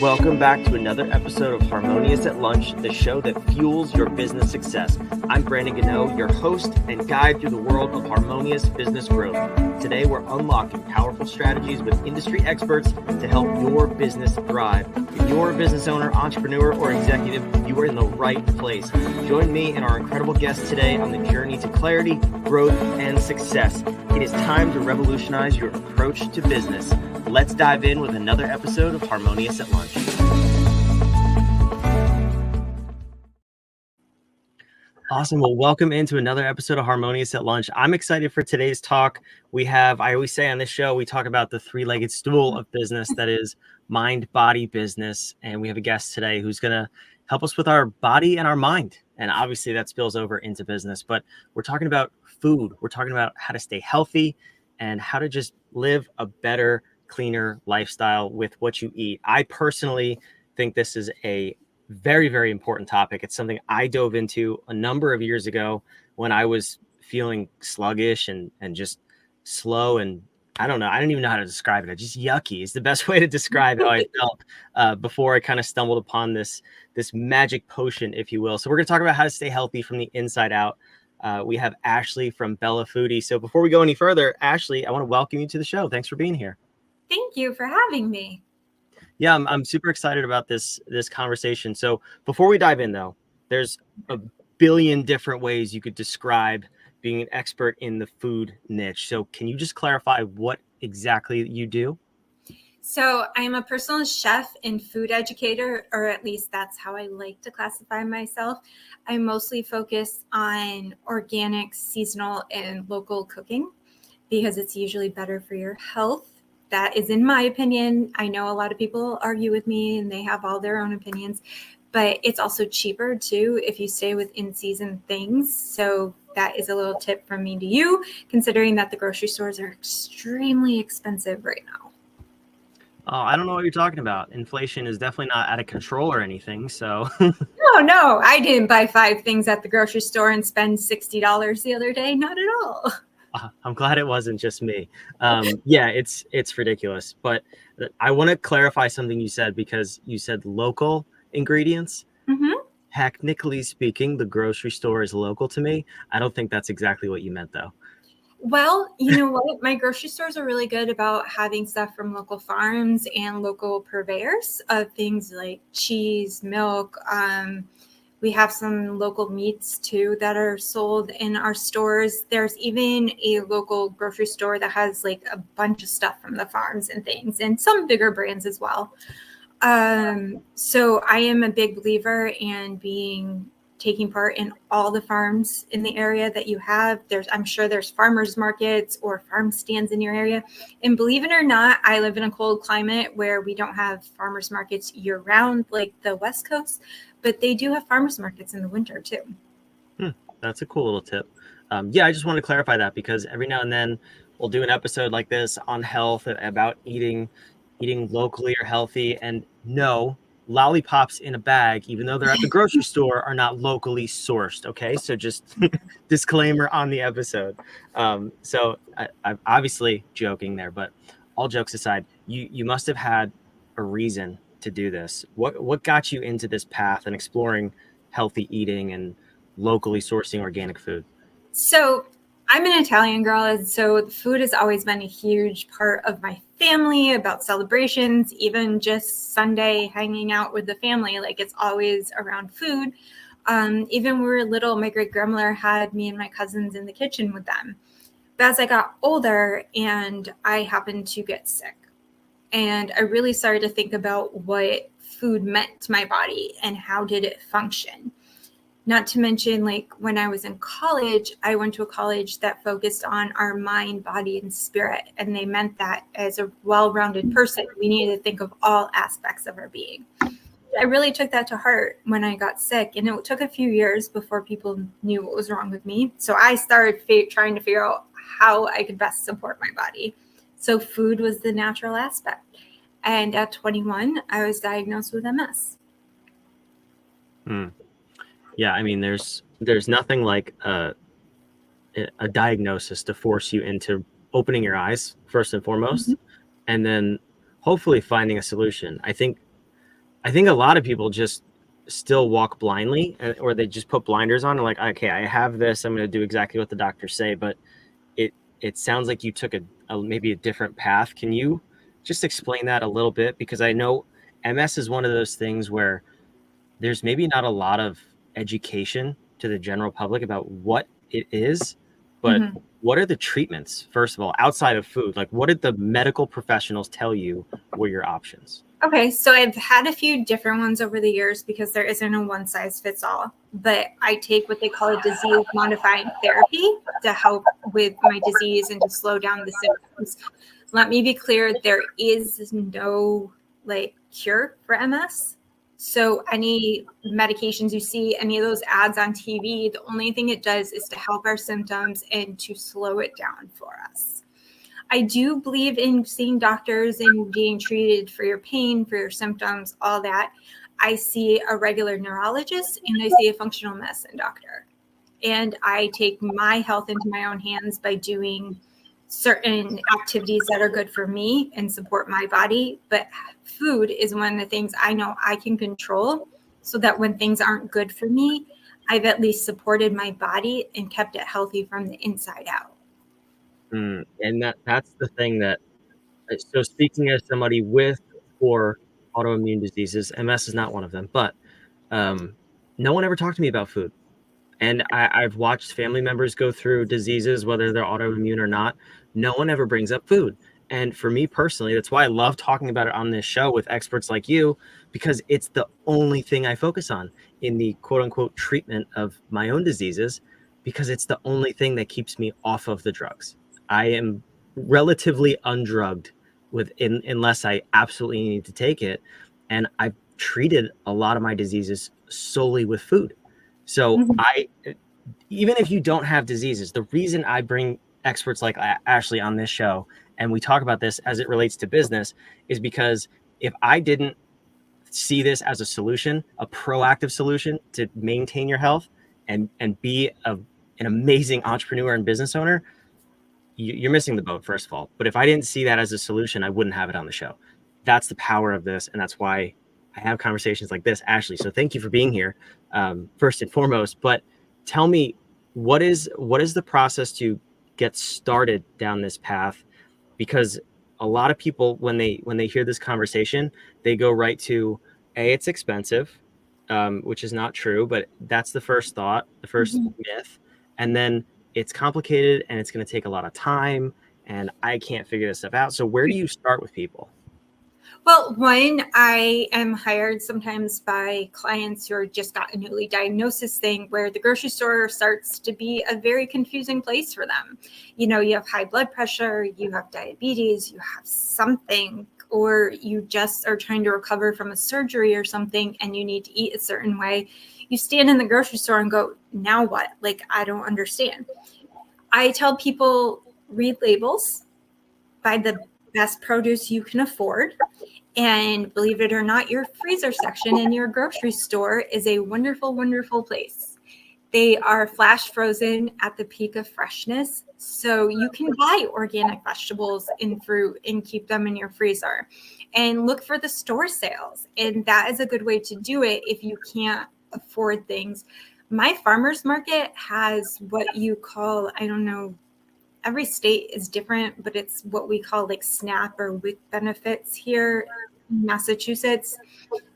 Welcome back to another episode of Harmonious at Lunch, the show that fuels your business success. I'm Brandon Gano, your host and guide through the world of harmonious business growth. Today, we're unlocking powerful strategies with industry experts to help your business thrive. If you're a business owner, entrepreneur, or executive, you are in the right place. Join me and our incredible guests today on the journey to clarity, growth, and success. It is time to revolutionize your approach to business. Let's dive in with another episode of Harmonious at Lunch. Awesome. Well, welcome into another episode of Harmonious at Lunch. I'm excited for today's talk. I always say on this show, we talk about the three-legged stool of business that is mind, body, business. And we have a guest today who's going to help us with our body and our mind. And obviously that spills over into business, but we're talking about food. We're talking about how to stay healthy and how to just live a better, cleaner lifestyle with what you eat. I personally think this is a very, very important topic. It's something I dove into a number of years ago when I was feeling sluggish and just slow. And I don't know. I don't even know how to describe it. Just yucky is the best way to describe how I felt before I kind of stumbled upon this magic potion, if you will. So we're going to talk about how to stay healthy from the inside out. We have Ashley from Bella Foodie. So before we go any further, Ashley, I want to welcome you to the show. Thanks for being here. Thank you for having me. Yeah, I'm super excited about this conversation. So before we dive in, though, there's a billion different ways you could describe being an expert in the food niche. So can you just clarify what exactly you do? So I'm a personal chef and food educator, or at least that's how I like to classify myself. I mostly focus on organic, seasonal, and local cooking because it's usually better for your health. That is in my opinion. I know a lot of people argue with me and they have all their own opinions, but it's also cheaper too if you stay with in-season things. So that is a little tip from me to you, considering that the grocery stores are extremely expensive right now. Oh, I don't know what you're talking about. Inflation is definitely not out of control or anything. So No, I didn't buy 5 things at the grocery store and spend $60 the other day. Not at all. I'm glad it wasn't just me. Yeah, it's ridiculous. But I want to clarify something you said, because you said local ingredients. Mm-hmm. Technically speaking, the grocery store is local to me. I don't think that's exactly what you meant, though. Well, you know what? My grocery stores are really good about having stuff from local farms and local purveyors of things like cheese, milk. We have some local meats too that are sold in our stores. There's even a local grocery store that has like a bunch of stuff from the farms and things, and some bigger brands as well. So I am a big believer in taking part in all the farms in the area that you have. I'm sure there's farmers markets or farm stands in your area. And believe it or not, I live in a cold climate where we don't have farmers markets year round like the West Coast, but they do have farmers markets in the winter too. That's a cool little tip. Yeah, I just want to clarify that because every now and then we'll do an episode like this on health, about eating locally or healthy. And no, lollipops in a bag, even though they're at the grocery store, are not locally sourced. Okay, so just disclaimer on the episode. So I'm obviously joking there, but all jokes aside, you must have had a reason to do this. What got you into this path and exploring healthy eating and locally sourcing organic food? So I'm an Italian girl, and so food has always been a huge part of my family, about celebrations, even just Sunday hanging out with the family. Like, it's always around food. Even when we were little, my great grandmother had me and my cousins in the kitchen with them. But as I got older and I happened to get sick, and I really started to think about what food meant to my body and how did it function. Not to mention, like, when I was in college, I went to a college that focused on our mind, body, and spirit. And they meant that as a well-rounded person, we needed to think of all aspects of our being. I really took that to heart when I got sick. And it took a few years before people knew what was wrong with me. So I started trying to figure out how I could best support my body. So food was the natural aspect. And at 21, I was diagnosed with MS. Yeah, I mean, there's nothing like a diagnosis to force you into opening your eyes first and foremost, and then hopefully finding a solution. I think I think a lot of people just still walk blindly, or they just put blinders on and like, okay, I have this, I'm going to do exactly what the doctors say. But it sounds like you took maybe a different path. Can you just explain that a little bit? Because I know MS is one of those things where there's maybe not a lot of education to the general public about what it is, but Mhm. what are the treatments, first of all, outside of food? Like, what did the medical professionals tell you were your options? Okay, so I've had a few different ones over the years because there isn't a one size fits all, but I take what they call a disease modifying therapy to help with my disease and to slow down the symptoms. Let me be clear, there is no like cure for MS. So any medications you see, any of those ads on TV, the only thing it does is to help our symptoms and to slow it down for us. I do believe in seeing doctors and being treated for your pain, for your symptoms, all that. I see a regular neurologist and I see a functional medicine doctor. And I take my health into my own hands by doing certain activities that are good for me and support my body. But food is one of the things I know I can control so that when things aren't good for me, I've at least supported my body and kept it healthy from the inside out. And that's the thing that, so speaking as somebody with or autoimmune diseases, MS is not one of them, but no one ever talked to me about food. And I've watched family members go through diseases, whether they're autoimmune or not. No one ever brings up food. And for me personally, that's why I love talking about it on this show with experts like you, because it's the only thing I focus on in the quote unquote treatment of my own diseases, because it's the only thing that keeps me off of the drugs. I am relatively undrugged unless I absolutely need to take it. And I've treated a lot of my diseases solely with food. So Mhm. even if you don't have diseases, the reason I bring experts like Ashley on this show and we talk about this as it relates to business is because if I didn't see this as a solution, a proactive solution to maintain your health and be an amazing entrepreneur and business owner, you're missing the boat, first of all. But if I didn't see that as a solution, I wouldn't have it on the show. That's the power of this, and that's why I have conversations like this, Ashley. So thank you for being here, first and foremost. But tell me, what is the process to get started down this path? Because a lot of people, when they hear this conversation, they go right to it's expensive, which is not true, but that's the first thought, the first Mhm. myth, and then it's complicated and it's going to take a lot of time and I can't figure this stuff out. So where do you start with people? Well, one, I am hired sometimes by clients who are just got a newly diagnosis thing where the grocery store starts to be a very confusing place for them. You know, you have high blood pressure, you have diabetes, you have something, or you just are trying to recover from a surgery or something and you need to eat a certain way. You stand in the grocery store and go, now what? Like, I don't understand. I tell people read labels, buy the best produce you can afford. And believe it or not, your freezer section in your grocery store is a wonderful, wonderful place. They are flash frozen at the peak of freshness. So you can buy organic vegetables and fruit and keep them in your freezer and look for the store sales. And that is a good way to do it if you can't afford things. My farmer's market has what you call, I don't know, every state is different, but it's what we call like SNAP or WIC benefits here in Massachusetts.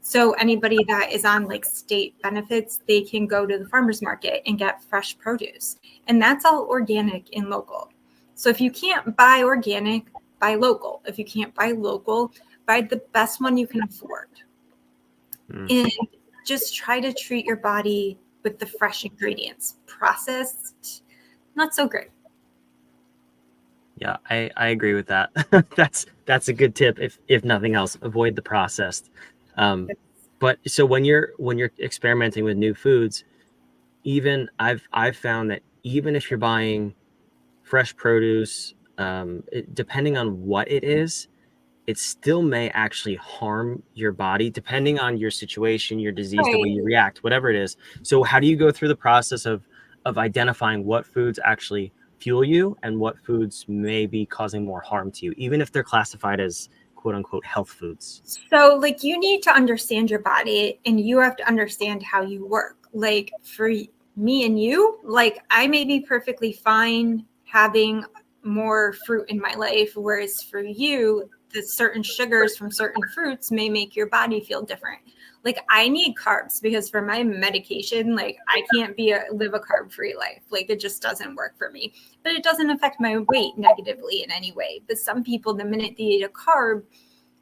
So anybody that is on like state benefits, they can go to the farmer's market and get fresh produce. And that's all organic and local. So if you can't buy organic, buy local. If you can't buy local, buy the best one you can afford. Mm. And just try to treat your body with the fresh ingredients. Processed, not so great. Yeah, I agree with that. That's a good tip. If nothing else, avoid the processed. But so when you're experimenting with new foods, even I've found that even if you're buying fresh produce, depending on what it is, it still may actually harm your body depending on your situation, your disease, the way Right. you react, whatever it is. So how do you go through the process of identifying what foods actually fuel you and what foods may be causing more harm to you, even if they're classified as quote quote unquote health foods? So like you need to understand your body and you have to understand how you work. Like for me and you, like I may be perfectly fine having more fruit in my life, whereas for you, the certain sugars from certain fruits may make your body feel different. Like I need carbs because for my medication, like I can't live a carb-free life. Like it just doesn't work for me. But it doesn't affect my weight negatively in any way. But some people, the minute they eat a carb,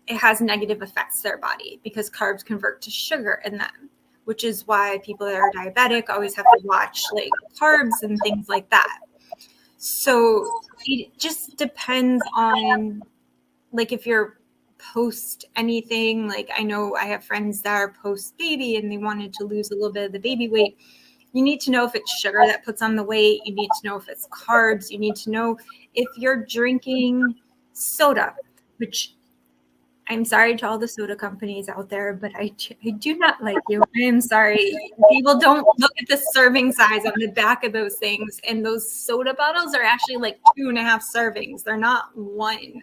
it has negative effects to their body because carbs convert to sugar in them, which is why people that are diabetic always have to watch like carbs and things like that. So it just depends on like if you're post anything. Like I know I have friends that are post baby and they wanted to lose a little bit of the baby weight. You need to know if it's sugar that puts on the weight. You need to know if it's carbs. You need to know if you're drinking soda, which I'm sorry to all the soda companies out there, but I do not like you. I am sorry. People don't look at the serving size on the back of those things. And those soda bottles are actually like 2.5 servings. They're not one.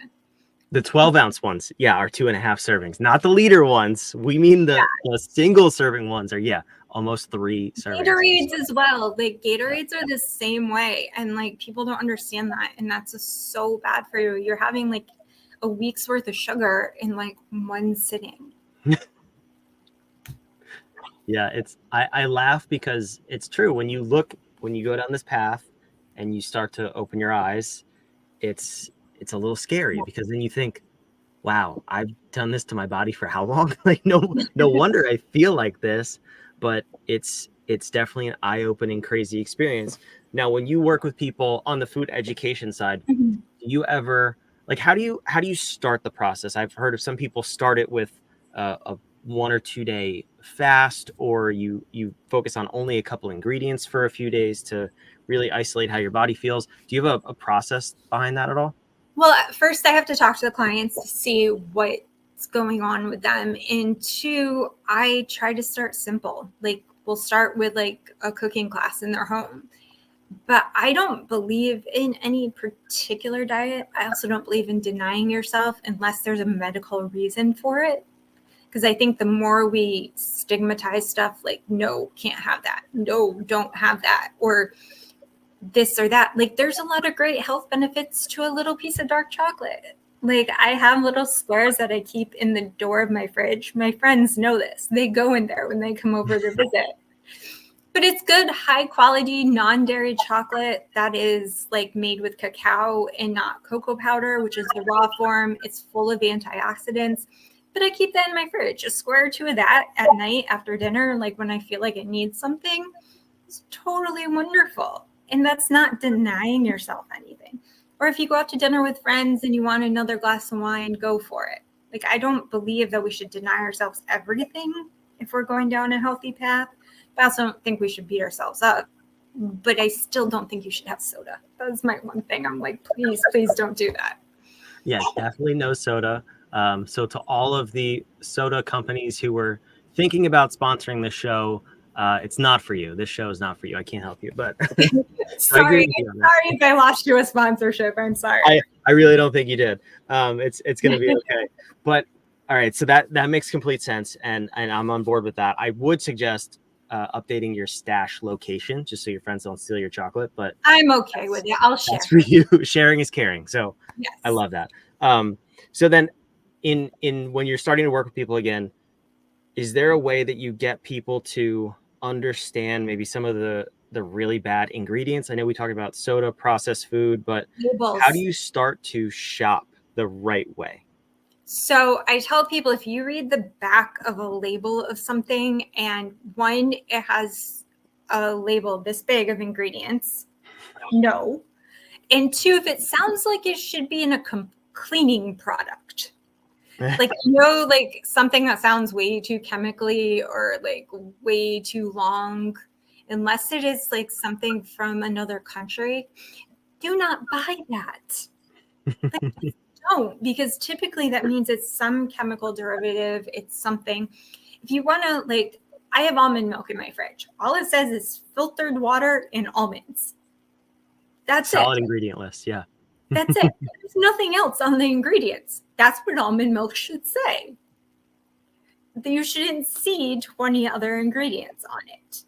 The 12-ounce ones, yeah, are 2.5 servings, not the liter ones. We mean the single serving ones are, almost 3 servings. Gatorades as well. Like Gatorades are the same way. And like people don't understand that. And that's just so bad for you. You're having like a week's worth of sugar in like one sitting. Yeah, I laugh because it's true. When you go down this path and you start to open your eyes, it's a little scary because then you think, wow, I've done this to my body for how long? Like no wonder I feel like this. But it's definitely an eye-opening, crazy experience. Now, when you work with people on the food education side, do you ever like how do you start the process? I've heard of some people start it with a 1 or 2 day fast, or you focus on only a couple ingredients for a few days to really isolate how your body feels. Do you have a process behind that at all? Well, at first I have to talk to the clients to see what's going on with them. And 2, I try to start simple. Like we'll start with like a cooking class in their home. But I don't believe in any particular diet. I also don't believe in denying yourself unless there's a medical reason for it. Because I think the more we stigmatize stuff like, no, can't have that. No, don't have that. Or this or that. Like there's a lot of great health benefits to a little piece of dark chocolate. Like I have little squares that I keep in the door of my fridge. My friends know this. They go in there when they come over to visit. But it's good, high quality, non-dairy chocolate that is like made with cacao and not cocoa powder, which is the raw form. It's full of antioxidants. But I keep that in my fridge. A square or 2 of that at night after dinner, like when I feel like it needs something, is totally wonderful. And that's not denying yourself anything. Or if you go out to dinner with friends and you want another glass of wine, go for it. Like I don't believe that we should deny ourselves everything if we're going down a healthy path. I also don't think we should beat ourselves up, but I still don't think you should have soda. That's my one thing. I'm like, please don't do that. Yeah, definitely no soda. So to all of the soda companies who were thinking about sponsoring this show, it's not for you. This show is not for you. I can't help you, but sorry if I lost you a sponsorship. I'm sorry. I really don't think you did. It's going to be okay. But all right, so that makes complete sense, and I'm on board with that. I would suggest updating your stash location just so your friends don't steal your chocolate. But I'm okay with it. I'll share. That's for you. Sharing is caring. So yes. I love that. So then in when you're starting to work with people again, is there a way that you get people to understand maybe some of the really bad ingredients? I know we talked about soda, processed food, but labels. How do you start to shop the right way? So I tell people, if you read the back of a label of something and 1, it has a label this big of ingredients, no. And 2, if it sounds like it should be in a cleaning product, like, like something that sounds way too chemically or like way too long, unless it is like something from another country, do not buy that. Like, don't, because typically that means it's some chemical derivative. It's something. If you want to, like, I have almond milk in my fridge. All it says is filtered water and almonds. That's Solid it. ingredient list. Yeah. That's it. There's nothing else on the ingredients. That's what almond milk should say. You shouldn't see 20 other ingredients on it.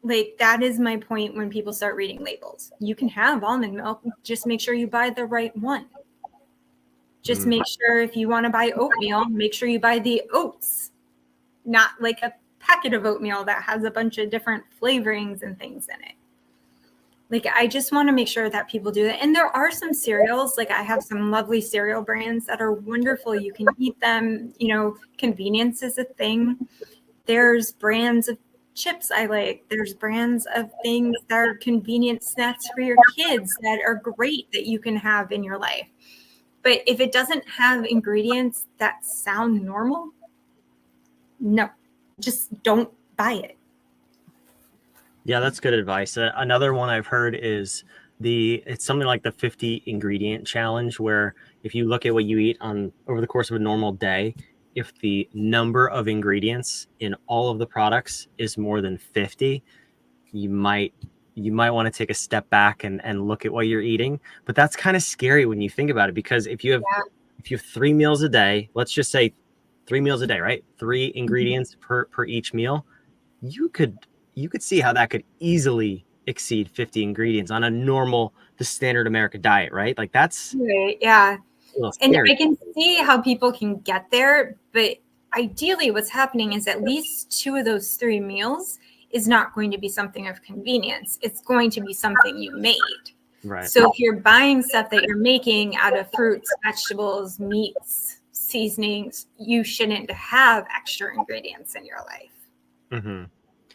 Like, that is my point when people start reading labels. You can have almond milk, just make sure you buy the right one. Just make sure if you want to buy oatmeal, make sure you buy the oats, not like a packet of oatmeal that has a bunch of different flavorings and things in it. Like, I just want to make sure that people do that. And there are some cereals, like I have some lovely cereal brands that are wonderful. You can eat them, you know, convenience is a thing. There's brands of chips I like. There's brands of things that are convenient snacks for your kids that are great that you can have in your life. But if it doesn't have ingredients that sound normal, no, just don't buy it. Yeah, that's good advice. Another one I've heard is it's something like the 50 ingredient challenge, where if you look at what you eat over the course of a normal day, if the number of ingredients in all of the products is more than 50, you might want to take a step back and look at what you're eating. But that's kind of scary when you think about it, because if you have 3 meals a day, let's just say 3 meals a day, right? 3 ingredients per each meal, you could see how that could easily exceed 50 ingredients on the standard American diet, right? Like, that's right, yeah. And scary. I can see how people can get there, but ideally what's happening is at least 2 of those 3 meals is not going to be something of convenience. It's going to be something you made. Right. So if you're buying stuff that you're making out of fruits, vegetables, meats, seasonings, you shouldn't have extra ingredients in your life. Mm-hmm.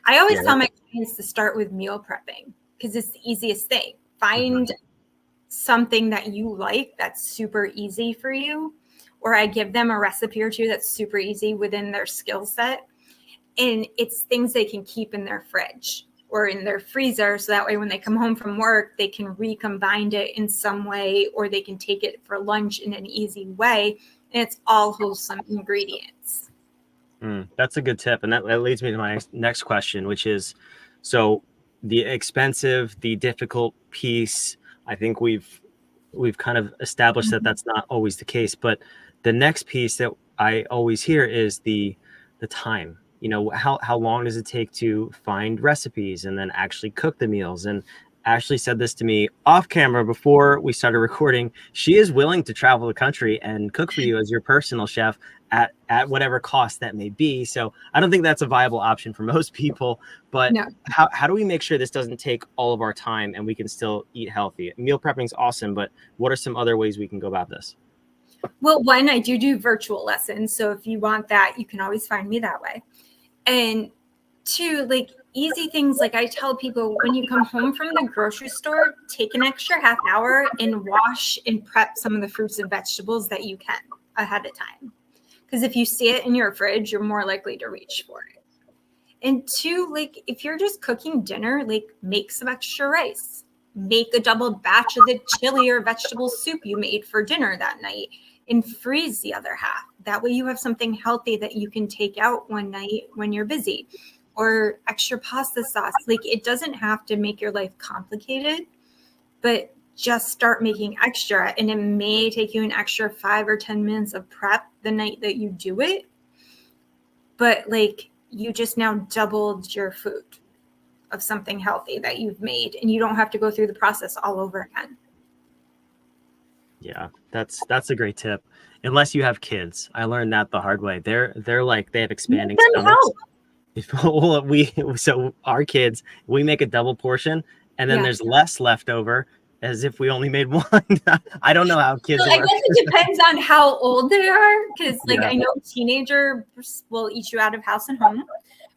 I always tell my clients to start with meal prepping because it's the easiest thing. Find something that you like that's super easy for you, or I give them a recipe or 2 that's super easy within their skill set. And it's things they can keep in their fridge or in their freezer. So that way, when they come home from work, they can recombine it in some way, or they can take it for lunch in an easy way. And it's all wholesome ingredients. That's a good tip. And that leads me to my next question, which is, so the expensive, the difficult piece, I think we've kind of established that that's not always the case. But the next piece that I always hear is the time. You know, how long does it take to find recipes and then actually cook the meals? And Ashley said this to me off camera before we started recording. She is willing to travel the country and cook for you as your personal chef at whatever cost that may be. So I don't think that's a viable option for most people. But No. how do we make sure this doesn't take all of our time and we can still eat healthy? Meal prepping is awesome, but what are some other ways we can go about this? Well, one, I do virtual lessons. So if you want that, you can always find me that way. And 2, like easy things, like I tell people, when you come home from the grocery store, take an extra half hour and wash and prep some of the fruits and vegetables that you can ahead of time. Because if you see it in your fridge, you're more likely to reach for it. And 2, like if you're just cooking dinner, like make some extra rice. Make a double batch of the chili or vegetable soup you made for dinner that night and freeze the other half. That way you have something healthy that you can take out one night when you're busy. Or extra pasta sauce. Like, it doesn't have to make your life complicated, but just start making extra. And it may take you an extra 5 or 10 minutes of prep the night that you do it. But like, you just now doubled your food of something healthy that you've made, and you don't have to go through the process all over again. Yeah, that's a great tip. Unless you have kids. I learned that the hard way. They're like, they have expanding stomachs. So our kids, we make a double portion and then there's less left over, as if we only made one. I don't know how kids work. I guess it depends on how old they are, because I know teenagers will eat you out of house and home.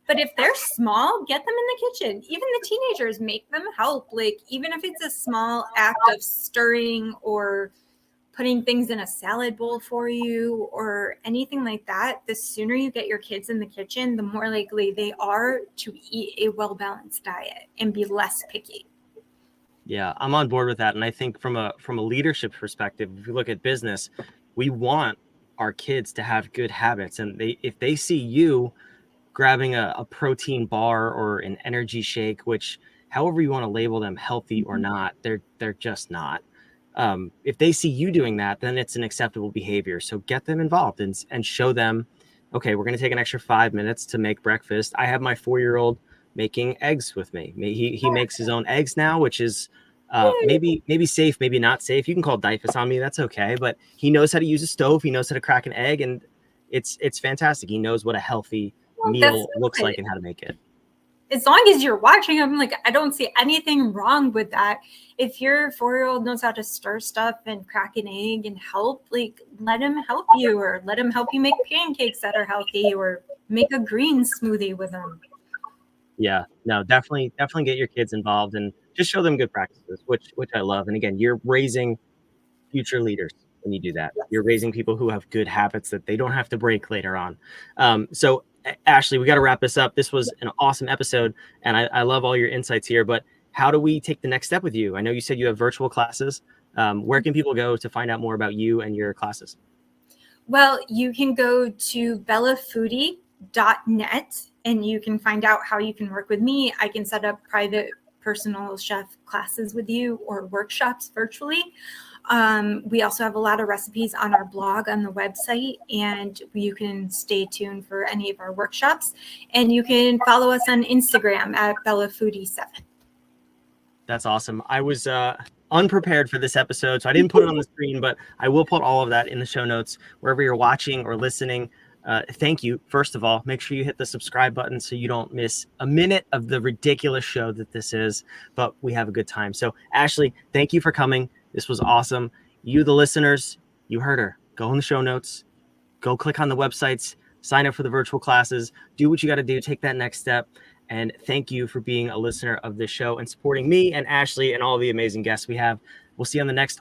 But if they're small, get them in the kitchen. Even the teenagers, make them help. Like, even if it's a small act of stirring or putting things in a salad bowl for you or anything like that, the sooner you get your kids in the kitchen, the more likely they are to eat a well-balanced diet and be less picky. Yeah, I'm on board with that. And I think from a leadership perspective, if you look at business, we want our kids to have good habits. And if they see you grabbing a protein bar or an energy shake, which however you want to label them, healthy or not, they're just not. if they see you doing that, then it's an acceptable behavior. So get them involved and show them, okay, we're going to take an extra 5 minutes to make breakfast. I have my 4-year-old making eggs with me. He makes his own eggs now, which is maybe safe, maybe not safe. You can call DIFUS on me. That's okay. But he knows how to use a stove. He knows how to crack an egg, and it's fantastic. He knows what a healthy meal looks like and how to make it. As long as you're watching him, like, I don't see anything wrong with that. If your 4-year-old knows how to stir stuff and crack an egg and help, like, let him help you, or let him help you make pancakes that are healthy, or make a green smoothie with them. Yeah, no, definitely get your kids involved and just show them good practices, which I love. And again, you're raising future leaders when you do that. You're raising people who have good habits that they don't have to break later on. So Ashley, we got to wrap this up. This was an awesome episode, and I love all your insights here. But how do we take the next step with you? I know you said you have virtual classes. Where can people go to find out more about you and your classes? Well, you can go to bellafoodie.net, and you can find out how you can work with me. I can set up private personal chef classes with you or workshops virtually. We also have a lot of recipes on our blog on the website, and you can stay tuned for any of our workshops. And you can follow us on Instagram at bellafoodie7. That's awesome. I was unprepared for this episode, so I didn't put it on the screen, but I will put all of that in the show notes wherever you're watching or listening. Thank you. First of all, make sure you hit the subscribe button so you don't miss a minute of the ridiculous show that this is, but we have a good time. So Ashley, thank you for coming. This was awesome. You, the listeners, you heard her. Go in the show notes, go click on the websites, sign up for the virtual classes, do what you got to do, take that next step. And thank you for being a listener of this show and supporting me and Ashley and all the amazing guests we have. We'll see you on the next